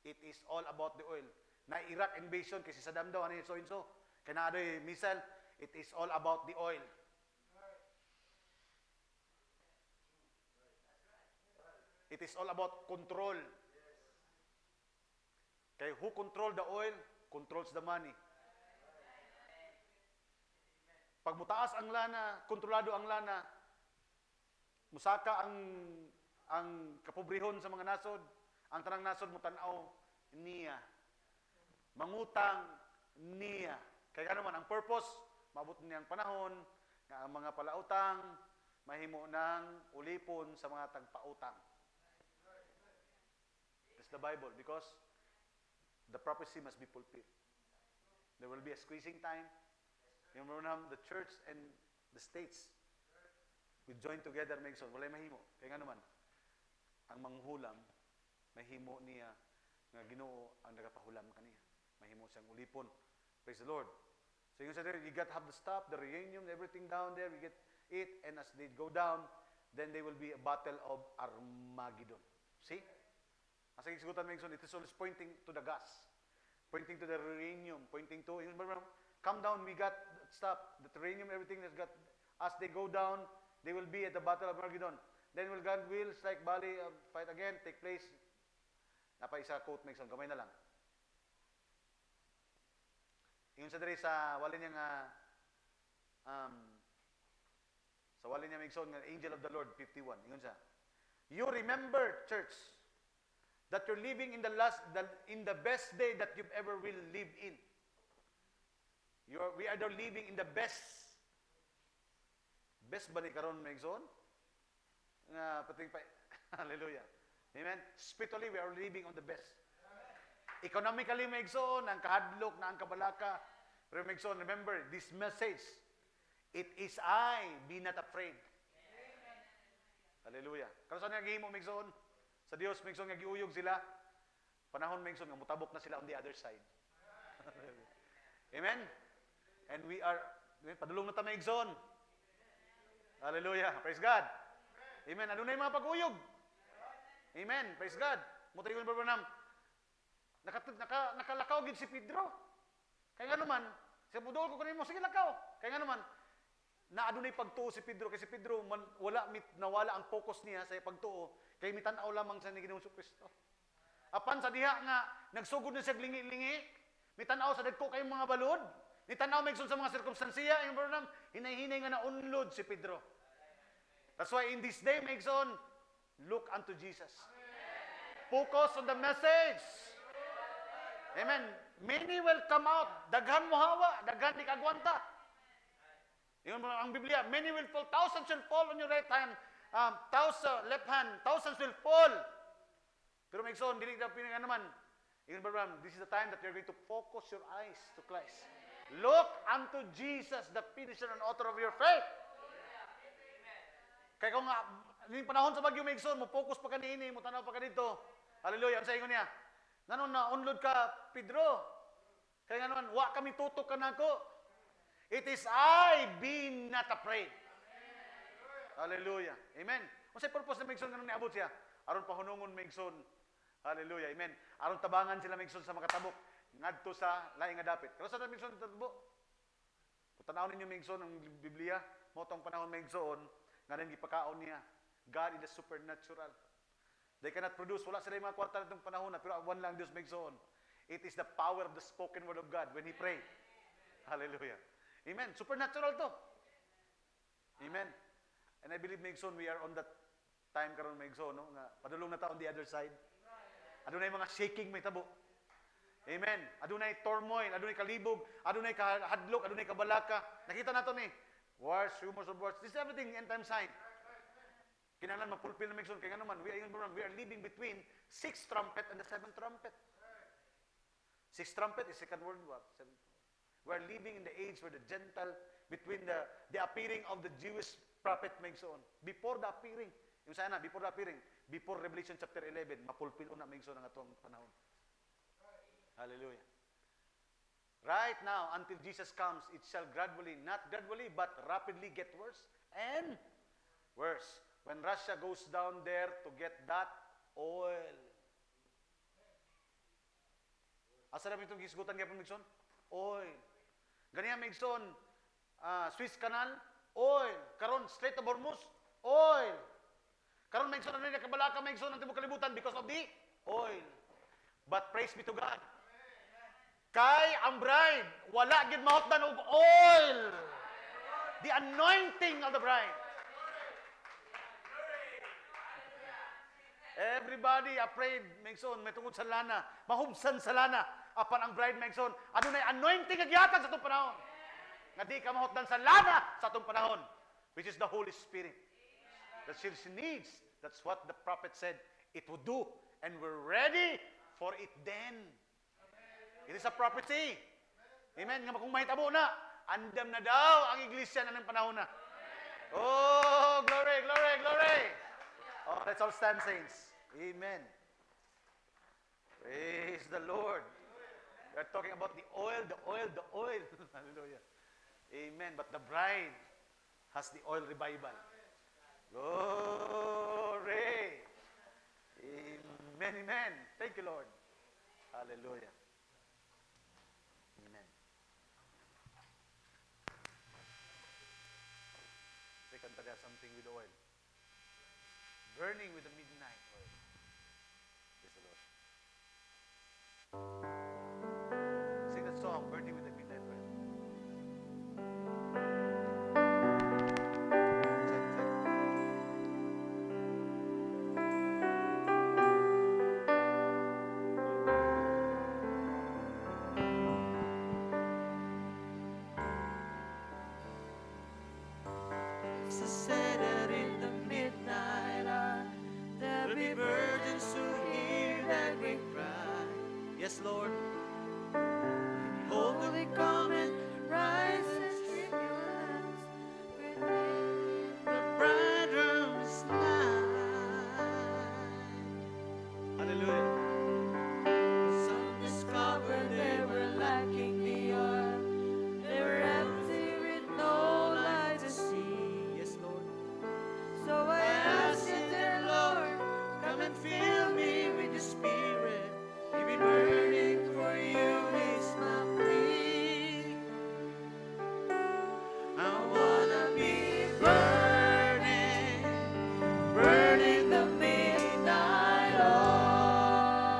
It is all about the oil. Na Iraq invasion kasi Saddam daw ano so kay naa doy missile, it is all about the oil. It is all about control. Kay who control the oil, controls the money. Pag mutaas ang lana, kontrolado ang lana, musaka ang kapobrehon sa mga nasod, ang tanang nasod mutanaw niya. Mangutang niya. Kaya naman ang purpose, maabot niyang panahon nga ang mga palautang mahimo ng ulipon sa mga tagpautang. That's the Bible, because the prophecy must be fulfilled. There will be a squeezing time. You remember the church and the states we join together make so walay mahimo. Kaya nga naman ang manghulam mahimo niya nga Ginoo ang nagapahulam kaniya. Mahimo siyang ulipon. Praise the Lord. So you said there, you got to have the stuff, the uranium, everything down there. We get it, and as they go down, then there will be a battle of Armageddon. See? As I executed mention, it is always pointing to the gas, pointing to the uranium, pointing to, come down, we got stuff, the uranium, everything that's got, as they go down, they will be at the battle of Armageddon. Then God will strike Bali, fight again, take place. Napa isa quote mention, gamay na lang. Yung sa diri sa walin niya nga sa walin niya mention nga angel of the Lord 51. Ingon sa. You remember, church, that you're living in the best day that you've ever will live in. We are now living in the best. Best ba ni karon mention? Nga pating pa. Hallelujah. Amen. Spiritually, we are living on the best. Economically, maigsoon, ang kahadlok na ang kabalaka. Pero maigsoon, remember, this message, it is I, be not afraid. Amen. Hallelujah. Kano saan nga gihimo, maigsoon? Sa Dios, maigsoon nga giuyog sila. Panahon, maigsoon nga mutabok na sila on the other side. Amen? And we are, padulong na ta maigsoon. Hallelujah. Praise God. Amen. Ano na yung mga pag-uyog? Amen. Praise God. Mutayin ko yung Branham. Nakalakaw gid si Pedro. Kaya nga naman, sa budol ko kanimo, sige lakaw. Kaya nga naman, naadunay pagtuo si Pedro. Kasi si Pedro, nawala ang focus niya sa pagtuo. Kaya mitanaw lamang sa ni Ginoong Kristo. Apan sa diha nga, nagsugod na siya lingi-lingi. Mitanaw sa dagko kayong mga balod. Mitanaw maigsoon sa mga sirkumstansiya. Yung Branham, hinay-hinay nga naunlod si Pedro. That's why in this day, maigsoon, look unto Jesus. Focus on the message. Amen. Many will come out. Daghan mo hawa. Daghan di kagwanta. Yun ang Biblia, many will fall, thousands will fall on your right hand, left hand, thousands will fall. Pero may igsoon, dili na pinag naman. Ingon ba, this is the time that you're going to focus your eyes to Christ. Look unto Jesus, the finisher and author of your faith. Kaya kung yung panahon sa bagyo may igsoon, mo focus pa ka niini, mo tanaw pa ka dito. Hallelujah. Ang sa ingon niya, nanon na unlod ka, Pedro. Kaya nga naman, wa kami tutok ka na ako. It is I, be not afraid. Hallelujah. Amen. Kung sa'y purpose na may igsoon, ganun niabot siya. Aron pahunungon may igsoon. Hallelujah. Amen. Aron tabangan sila may igsoon sa makatabok. Ngadto sa laing nga dapit. Pero sa may igsoon tatubo. Kung tanawin ninyo may igsoon ang Biblia, mo tong panahon may igsoon, nga rin gipakaon niya. God is the supernatural. They cannot produce. Wala sila yung mga kwarta na itong panahon na, pero one lang Diyos may igsoon. It is the power of the spoken word of God when He pray. Hallelujah. Amen. Supernatural to. Amen. And I believe may igsoon, we are on that time karon may igsoon, no? Nga padulong na ta on the other side. Adunay mga shaking may tabo. Amen. Adunay turmoil, adunay kalibog, adunay kahadlok, adunay kabalaka. Nakita nato ni wars, rumors of wars. This is everything end time sign. Kinahanglan mapulpil na may igsoon kay nga naman we are living between 6th trumpet and the 7th trumpet. 6th trumpet is Second World War. We are living in the age where the Gentile, between the appearing of the Jewish prophet may igsoon. Before the appearing, yung sana, before the appearing, before Revelation chapter 11, mapulpil na may igsoon ang atong panahon. Hallelujah. Right now, until Jesus comes, it shall gradually, not gradually, but rapidly get worse and worse. When Russia goes down there to get that oil. Asa na itong gisgutan kaya pang Migson? Oil. Ganyan Migson, Swiss Canal, oil. Karon, Strait of Hormuz, oil. Karon Migson, ano yung kabalaka Migson ang tibok kalibutan because of the oil. But praise be to God. Kay ang bride, wala gid mahotdan og oil. The anointing of the bride. Everybody afraid, Migson, may tungod sa lana, mahubsan sa lana, apan ang bride, Migson, adunay anointing agyatan sa itong panahon. Nga di ka mahotdan sa lana sa itong panahon, which is the Holy Spirit. That she needs. That's what the prophet said it would do. And we're ready for it then. It is a prophecy. Amen. Nga kung mahitabo na, andam na daw ang iglesia na ng panahon na. Oh, glory, glory, glory. Oh, let's all stand, saints. Amen. Praise the Lord. We are talking about the oil, the oil, the oil. Hallelujah. Amen. But the bride has the oil revival. Glory. Amen, amen. Thank you, Lord. Hallelujah. Amen. Second, there's something with oil. Burning with the midnight oil. Praise the Lord. Sing that song, Burning with the Midnight Oil. Jesus said that in the midnight hour there'll be virgins who hear that great cry. Yes, Lord. Behold, will come and rise and strip your hands. The bridegroom is light. Hallelujah. Some discovered they were lacking the oil. They were empty with no light to see. Yes, Lord. So I asked you, dear Lord, come and fill me with your Spirit. Leave me burning for you is my plea. I wanna be burning, burning the midnight oil.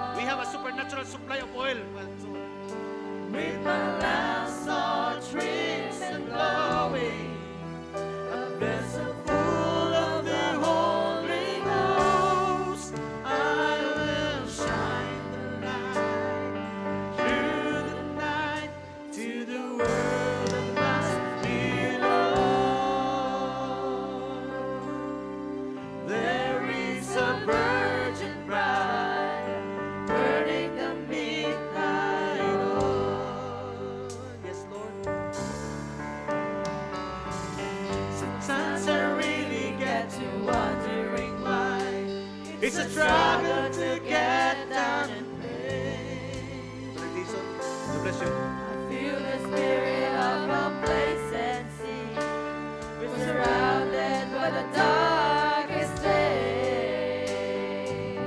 It's a struggle to get down and pray. Brother Jason, God bless you. I feel the spirit of complacency. We're surrounded by the darkest days.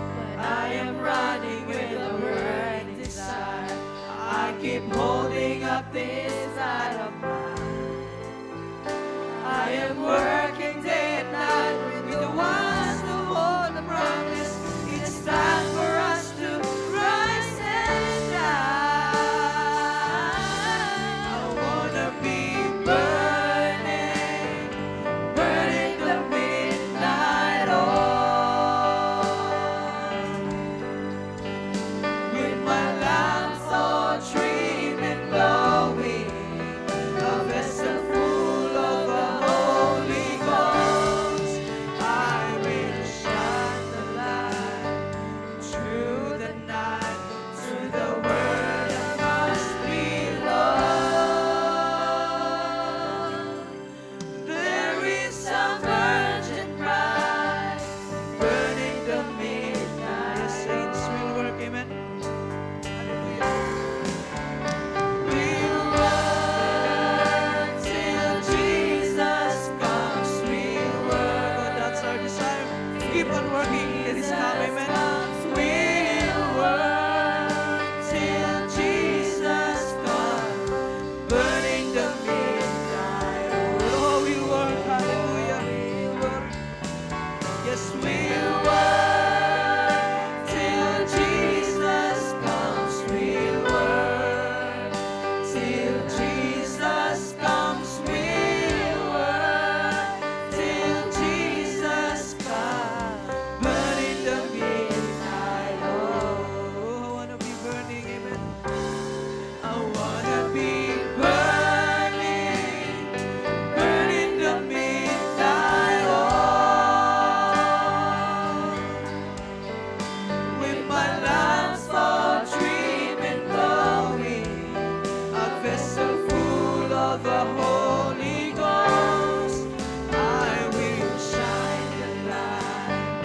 But I am running with a burning desire. I keep holding up this side of mine. I am working day and night with the ones who hold the promise. It's time for us to rise and shine. I wanna be burning, burning the midnight oil. With my lamps all trimmed and glowing, a vessel full of the Holy Ghost. I will shine the light through the night to the world I must belong. There is a virgin bride burning the midnight. Yes, saints will work. Amen. Hallelujah. We'll work till Jesus comes. We'll God, work. that's our desire. Keep on working. It is time. Amen. We'll work till Jesus comes. Burning the midnight oil. Oh, we work. Hallelujah. Yes, We'll work till Jesus comes. We'll work till Jesus comes. We'll work till Jesus comes. Burning the midnight oil. Oh, I wanna be burning. Amen. I wanna be burning, burning the midnight oil. With my lamps all trimmed and glowing, a vessel full of the Holy Ghost. I will shine the light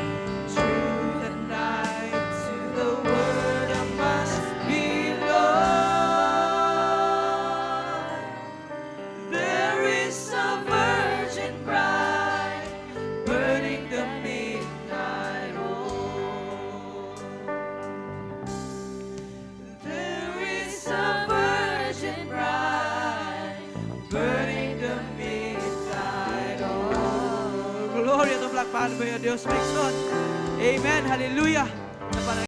through the night to the world I must belong. There is a virgin bride burning the midnight oil. There is a virgin bride burning the midnight oil. Gloria to Black Palm, Diyos. Praise God. Amen. Hallelujah.